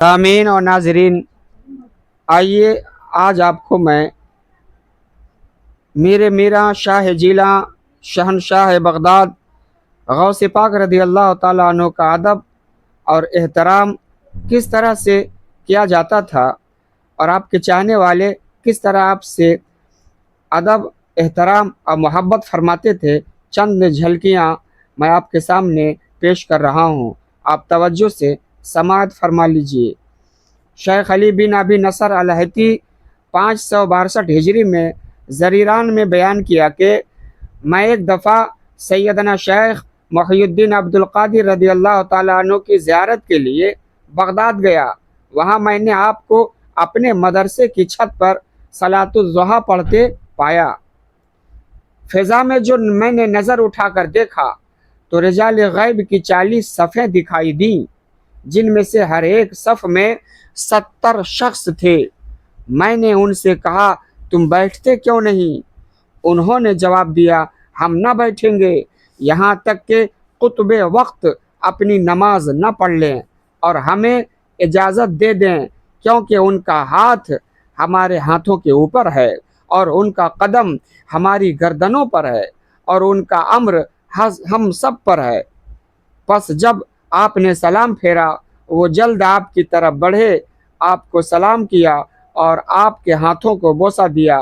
سامعین اور ناظرین، آئیے آج آپ کو میں میرا شاہ جیلاں شہنشاہ بغداد غوث پاک رضی اللہ تعالیٰ عنہ کا ادب اور احترام کس طرح سے کیا جاتا تھا اور آپ کے چاہنے والے کس طرح آپ سے ادب، احترام اور محبت فرماتے تھے، چند جھلکیاں میں آپ کے سامنے پیش کر رہا ہوں۔ آپ توجہ سے سماعت فرما لیجیے۔ شیخ علی بن ابی نصر الحیتی 562 ہجری میں زریران میں بیان کیا کہ میں ایک دفعہ سیدنا شیخ محی الدین عبد القادر رضی اللہ تعالیٰ عنہ کی زیارت کے لیے بغداد گیا۔ وہاں میں نے آپ کو اپنے مدرسے کی چھت پر صلاۃ الضحیٰ پڑھتے پایا۔ فضا میں جو میں نے نظر اٹھا کر دیکھا تو رجال غیب کی 40 صفیں دکھائی دیں، جن میں سے ہر ایک صف میں 70 شخص تھے۔ میں نے ان سے کہا تم بیٹھتے کیوں نہیں؟ انہوں نے جواب دیا ہم نہ بیٹھیں گے یہاں تک کہ قطب وقت اپنی نماز نہ پڑھ لیں اور ہمیں اجازت دے دیں، کیونکہ ان کا ہاتھ ہمارے ہاتھوں کے اوپر ہے اور ان کا قدم ہماری گردنوں پر ہے اور ان کا امر ہم سب پر ہے۔ پس جب آپ نے سلام پھیرا، وہ جلد آپ کی طرف بڑھے، آپ کو سلام کیا اور آپ کے ہاتھوں کو بوسہ دیا۔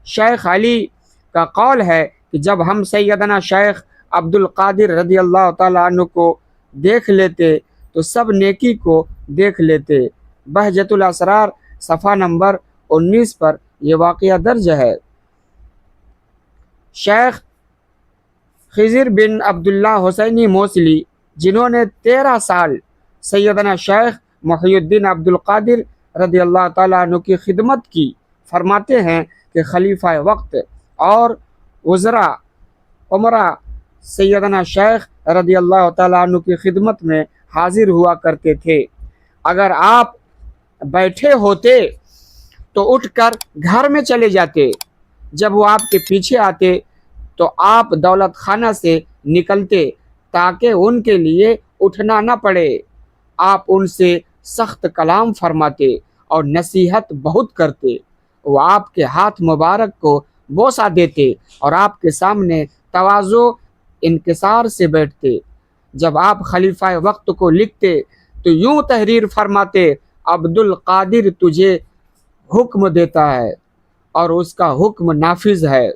شیخ علی کا قول ہے کہ جب ہم سیدنا شیخ عبد القادر رضی اللہ تعالیٰ عنہ کو دیکھ لیتے تو سب نیکی کو دیکھ لیتے۔ بہجت الاسرار صفحہ نمبر 19 پر یہ واقعہ درج ہے۔ شیخ خضر بن عبداللہ حسینی موصلی، جنہوں نے 13 سال سیدنا شیخ محی الدین عبد القادر رضی اللہ تعالیٰ عنہ کی خدمت کی، فرماتے ہیں کہ خلیفہ وقت اور وزراء عمرہ سیدنا شیخ رضی اللہ تعالیٰ عنہ کی خدمت میں حاضر ہوا کرتے تھے۔ اگر آپ بیٹھے ہوتے تو اٹھ کر گھر میں چلے جاتے، جب وہ آپ کے پیچھے آتے تو آپ دولت خانہ سے نکلتے تاکہ ان کے لیے اٹھنا نہ پڑے۔ آپ ان سے سخت کلام فرماتے اور نصیحت بہت کرتے۔ وہ آپ کے ہاتھ مبارک کو بوسہ دیتے اور آپ کے سامنے تواضع انکسار سے بیٹھتے۔ جب آپ خلیفہ وقت کو لکھتے تو یوں تحریر فرماتے عبد القادر تجھے حکم دیتا ہے اور اس کا حکم نافذ ہے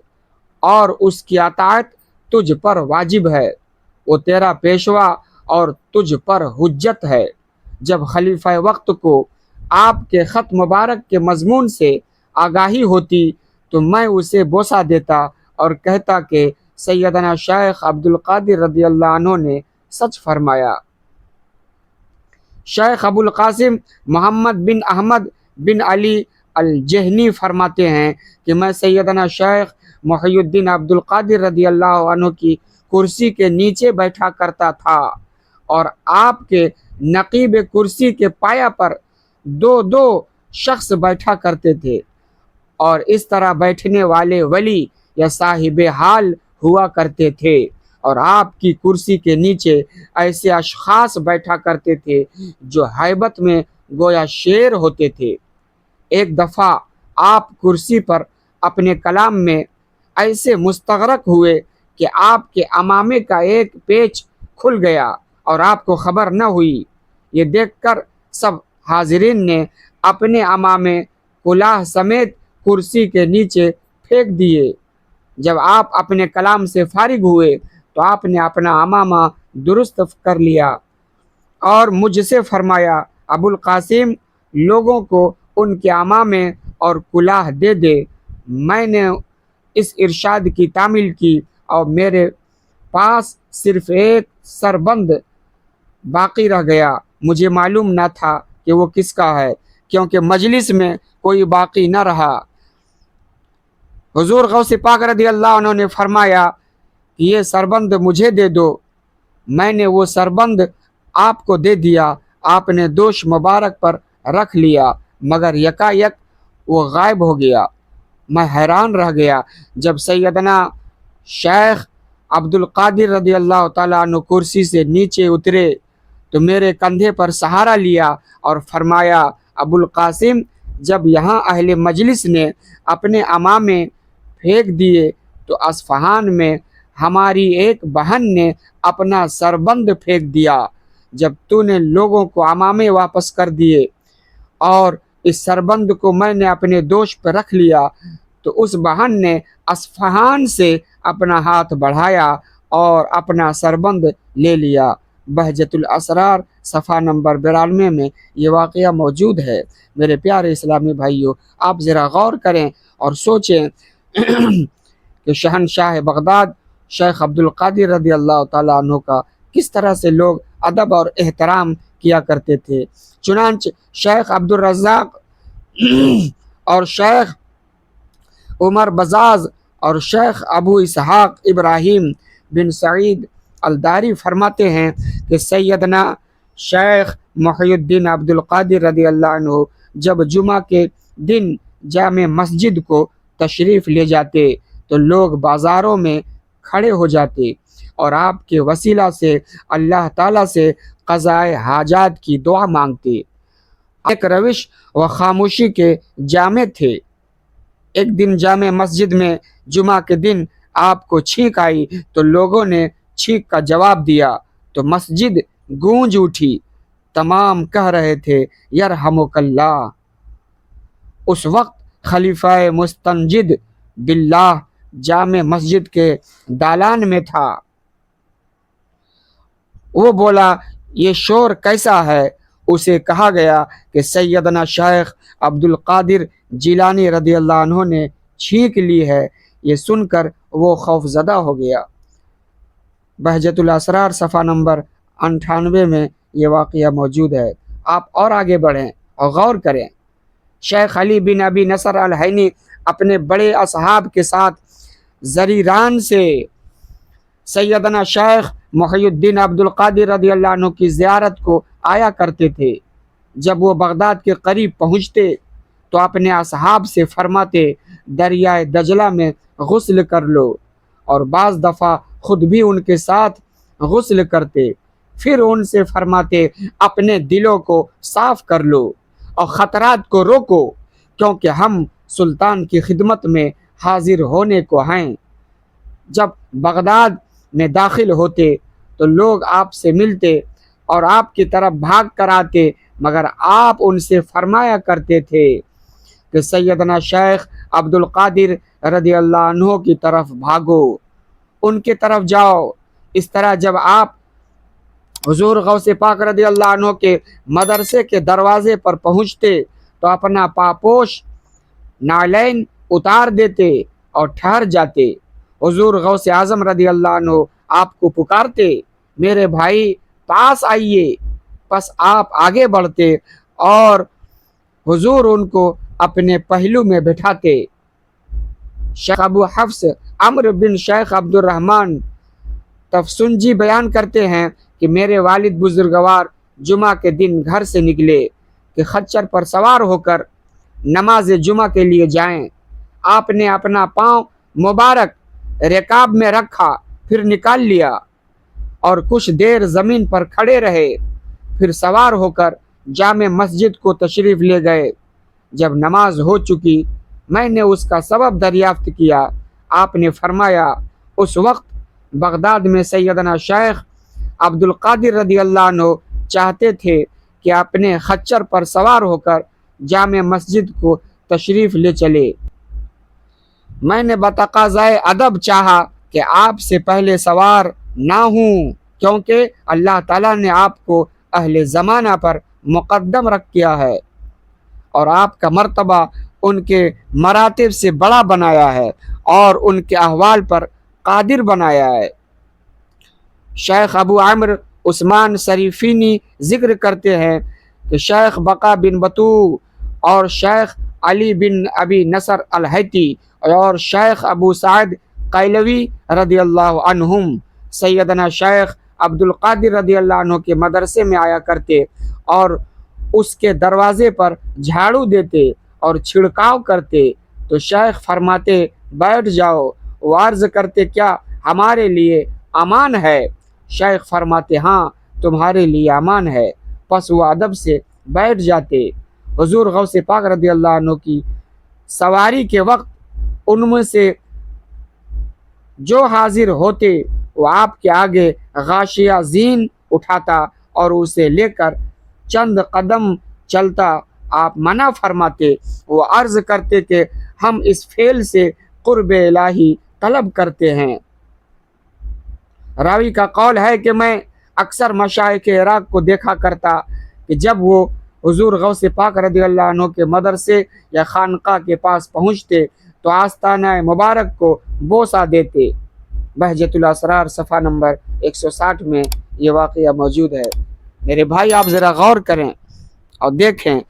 اور اس کی اطاعت تجھ پر واجب ہے، وہ تیرا پیشوا اور تجھ پر حجت ہے۔ جب خلیفہ وقت کو آپ کے خط مبارک کے مضمون سے آگاہی ہوتی تو میں اسے بوسہ دیتا اور کہتا کہ سیدنا شیخ عبد القادر رضی اللہ عنہ نے سچ فرمایا۔ شیخ ابو القاسم محمد بن احمد بن علی الجہنی فرماتے ہیں کہ میں سیدنا شیخ محی الدین عبد القادر رضی اللہ عنہ کی کرسی کے نیچے بیٹھا کرتا تھا اور آپ کے نقیب کرسی کے پایا پر دو شخص بیٹھا کرتے تھے، اور اس طرح بیٹھنے والے ولی یا صاحب حال ہوا کرتے تھے، اور آپ کی کرسی کے نیچے ایسے اشخاص بیٹھا کرتے تھے جو ہیبت میں گویا شیر ہوتے تھے۔ ایک دفعہ آپ کرسی پر اپنے کلام میں ایسے مستغرق ہوئے کہ آپ کے عمامے کا ایک پیچ کھل گیا اور آپ کو خبر نہ ہوئی۔ یہ دیکھ کر سب حاضرین نے اپنے عمامے کلاه سمیت کرسی کے نیچے پھینک دیے۔ جب آپ اپنے کلام سے فارغ ہوئے تو آپ نے اپنا عمامہ درست کر لیا اور مجھ سے فرمایا ابو القاسم لوگوں کو ان کے عمامے اور کلاه دے دے۔ میں نے اس ارشاد کی تعمیل کی اور میرے پاس صرف ایک سربند باقی رہ گیا۔ مجھے معلوم نہ تھا کہ وہ کس کا ہے، کیونکہ مجلس میں کوئی باقی نہ رہا۔ حضور غوث پاک رضی اللہ عنہ نے فرمایا کہ یہ سربند مجھے دے دو۔ میں نے وہ سربند آپ کو دے دیا۔ آپ نے دوش مبارک پر رکھ لیا، مگر یکایک وہ غائب ہو گیا۔ میں حیران رہ گیا۔ جب سیدنا شیخ عبد القادر رضی اللہ تعالیٰ عنہ کرسی سے نیچے اترے تو میرے کندھے پر سہارا لیا اور فرمایا، ابو القاسم، جب یہاں اہل مجلس نے اپنے امامے پھینک دیے تو اصفہان میں ہماری ایک بہن نے اپنا سربند پھینک دیا۔ جب تو نے لوگوں کو امامے واپس کر دیے اور اس سربند کو میں نے اپنے دوش پہ رکھ لیا تو اس بہن نے اصفہان سے اپنا ہاتھ بڑھایا اور اپنا سربند لے لیا۔ بہجت الاسرار صفحہ نمبر 92 میں یہ واقعہ موجود ہے۔ میرے پیارے اسلامی بھائیوں، آپ ذرا غور کریں اور سوچیں کہ شہنشاہ بغداد شیخ عبد القادر رضی اللہ تعالیٰ عنہ کا کس طرح سے لوگ ادب اور احترام کیا کرتے تھے۔ چنانچہ شیخ عبد الرزاق اور شیخ عمر بزاز اور شیخ ابو اسحاق ابراہیم بن سعید الداری فرماتے ہیں کہ سیدنا شیخ محی الدین عبد القادر رضی اللہ عنہ جب جمعہ کے دن جامع مسجد کو تشریف لے جاتے تو لوگ بازاروں میں کھڑے ہو جاتے اور آپ کے وسیلہ سے اللہ تعالیٰ سے قضائے حاجات کی دعا مانگتے۔ ایک روش و خاموشی کے جامع تھے۔ ایک دن جامع مسجد میں جمعہ کے دن آپ کو چھینک آئی تو لوگوں نے چھینک کا جواب دیا تو مسجد گونج اٹھی۔ تمام کہہ رہے تھے یرحمک اللہ۔ اس وقت خلیفہ مستنجد باللہ جامع مسجد کے دالان میں تھا۔ وہ بولا، یہ شور کیسا ہے؟ اسے کہا گیا کہ سیدنا شیخ عبد القادر جیلانی رضی اللہ عنہ نے چھینک لی ہے۔ یہ سن کر وہ خوف زدہ ہو گیا۔ بہجت الاسرار صفحہ نمبر 98 میں یہ واقعہ موجود ہے۔ آپ اور آگے بڑھیں اور غور کریں۔ شیخ علی بن ابی نصر الحینی اپنے بڑے اصحاب کے ساتھ زریران سے سیدنا شیخ محی الدین عبد القادر رضی اللہ عنہ کی زیارت کو آیا کرتے تھے۔ جب وہ بغداد کے قریب پہنچتے تو اپنے اصحاب سے فرماتے، دریائے دجلہ میں غسل کر لو، اور بعض دفعہ خود بھی ان کے ساتھ غسل کرتے۔ پھر ان سے فرماتے، اپنے دلوں کو صاف کر لو اور خطرات کو روکو، کیونکہ ہم سلطان کی خدمت میں حاضر ہونے کو ہیں۔ جب بغداد میں داخل ہوتے تو لوگ آپ سے ملتے اور آپ کی طرف بھاگ کر آتے، مگر آپ ان سے فرمایا کرتے تھے کہ سیدنا شیخ عبد القادر رضی اللہ عنہ کی طرف بھاگو، ان کی طرف جاؤ۔ اس طرح جب آپ حضور غوث پاک رضی اللہ عنہ کے مدرسے کے دروازے پر پہنچتے تو اپنا پاپوش نالین اتار دیتے اور ٹھہر جاتے۔ حضور غوث اعظم رضی اللہ عنہ آپ کو پکارتے، میرے بھائی پاس آئیے، پس آپ آگے بڑھتے اور حضور ان کو اپنے پہلو میں بٹھاتے۔ شیخ ابو حفص عمرو بن شیخ عبد الرحمن تفسنجی بیان کرتے ہیں کہ میرے والد بزرگوار جمعہ کے دن گھر سے نکلے کہ خچر پر سوار ہو کر نماز جمعہ کے لیے جائیں۔ آپ نے اپنا پاؤں مبارک رکاب میں رکھا، پھر نکال لیا اور کچھ دیر زمین پر کھڑے رہے، پھر سوار ہو کر جامع مسجد کو تشریف لے گئے۔ جب نماز ہو چکی میں نے اس کا سبب دریافت کیا۔ آپ نے فرمایا، اس وقت بغداد میں سیدنا شیخ عبد القادر رضی اللہ عنہ چاہتے تھے کہ اپنے خچر پر سوار ہو کر جامع مسجد کو تشریف لے چلے۔ میں نے بتقاضائے ادب چاہا کہ آپ سے پہلے سوار نہ ہوں، کیونکہ اللہ تعالیٰ نے آپ کو اہل زمانہ پر مقدم رکھ کیا ہے اور آپ کا مرتبہ ان کے مراتب سے بڑا بنایا ہے اور ان کے احوال پر قادر بنایا ہے۔ شیخ ابو عمرو عثمان شریفینی ذکر کرتے ہیں کہ شیخ بقا بن بطو اور شیخ علی بن ابی نصر الحیتی اور شیخ ابو سعد قیلوی رضی اللہ عنہم سیدنا شیخ عبد القادر رضی اللہ عنہ کے مدرسے میں آیا کرتے اور اس کے دروازے پر جھاڑو دیتے اور چھڑکاؤ کرتے تو شیخ فرماتے، بیٹھ جاؤ۔ وہ عرض کرتے، کیا ہمارے لیے امان ہے؟ شیخ فرماتے، ہاں تمہارے لیے امان ہے۔ پس وہ ادب سے بیٹھ جاتے۔ حضور غوث پاک رضی اللہ عنہ کی سواری کے وقت ان میں سے جو حاضر ہوتے وہ آپ کے آگے غاشیہ زین اٹھاتا اور اسے لے کر چند قدم چلتا۔ آپ منع فرماتے، وہ عرض کرتے کہ ہم اس فعل سے قرب الہی طلب کرتے ہیں۔ راوی کا قول ہے کہ میں اکثر مشائخ عراق کو دیکھا کرتا کہ جب وہ حضور غوث پاک رضی اللہ عنہ کے مدرسے یا خانقاہ کے پاس پہنچتے تو آستانہ مبارک کو بوسہ دیتے۔ بہجت الاسرار صفحہ نمبر 160 میں یہ واقعہ موجود ہے۔ میرے بھائی آپ ذرا غور کریں اور دیکھیں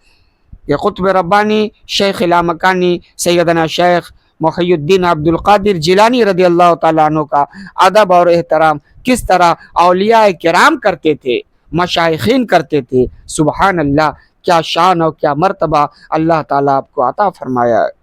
کہ قطب ربانی شیخ لامکانی سیدنا شیخ محی الدین عبد القادر جیلانی رضی اللہ تعالیٰ عنہ کا ادب اور احترام کس طرح اولیاء کرام کرتے تھے، مشائخین کرتے تھے۔ سبحان اللہ، کیا شان اور کیا مرتبہ اللہ تعالیٰ آپ کو عطا فرمایا ہے۔